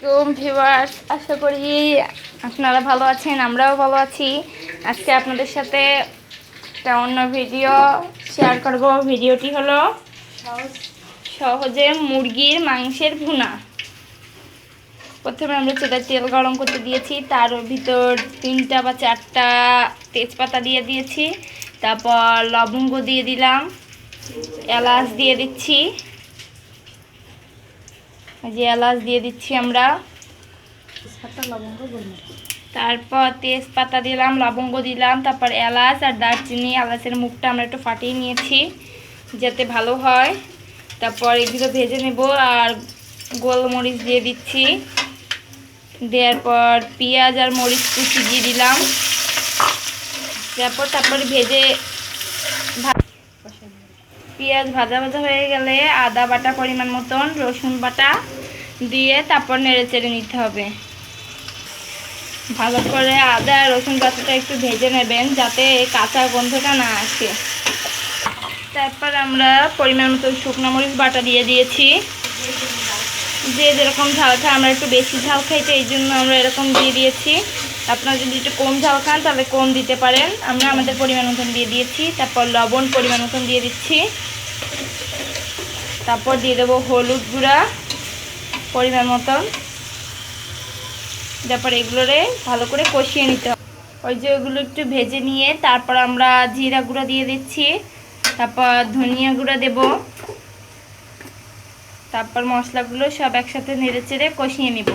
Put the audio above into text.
Viewers, আশা করি আপনারা ভালো আছেন, আমরাও ভালো আছি। আজকে আপনাদের সাথে একটা অন্য ভিডিও শেয়ার করব। ভিডিওটি হলো সহজে মুরগির মাংসের ভুনা। প্রথমে আমরা চুলায় তেল গরম করতে দিয়েছি, তার ভিতর 3টা বা 4টা তেজপাতা দিয়ে দিয়েছি, তারপর লবঙ্গ দিয়ে দিলাম, এলাচ দিয়ে দিচ্ছি, এলাচ দিয়ে দিচ্ছি আমরা, তারপর তেজপাতা দিলাম, লবঙ্গ দিলাম, তারপর এলাচ আর দারচিনি। এলাচের মুখটা আমরা একটু ফাটিয়ে নিয়েছি যাতে ভালো হয়। তারপর এগুলো ভেজে নেব আর গোলমরিচ দিয়ে দিচ্ছি। দেওয়ার পর পেঁয়াজ আর মরিচ কুচি দিয়ে দিলাম। তারপর ভেজে পেঁয়াজ ভাজা ভাজা হয়ে গেলে আদা বাটা পরিমাণ মতন, রসুন বাটা দিয়ে তারপর নেড়ে চেড়ে নিতে হবে। ভালো করে আদা রসুন বাটাটা একটু ভেজে নেবেন যাতে কাঁচা গন্ধটা না আসে। তারপর আমরা পরিমাণ মতো শুকনো মরিচ বাটা দিয়ে দিয়েছি। যে যেরকম ঝাল খায়, আমরা একটু বেশি ঝাল খাইতে এই জন্য আমরা এরকম দিয়ে দিয়েছি। আপনারা যদি একটু কম ঝাল খান তাহলে কম দিতে পারেন। আমরা আমাদের পরিমাণ মতন দিয়ে দিয়েছি। তারপর লবণ পরিমাণ মতন দিয়ে দিচ্ছি। তারপর দিয়ে দেবো হলুদ গুঁড়া পরিমাণ মতন। তারপর এগুলোরে ভালো করে কষিয়ে নিতে হবে। ওই যে ওগুলো একটু ভেজে নিয়ে তারপর আমরা জিরা গুঁড়া দিয়ে দিচ্ছি, তারপর ধনিয়া গুঁড়া দেব, তারপর মশলাগুলো সব একসাথে নেড়ে চেড়ে কষিয়ে নিব।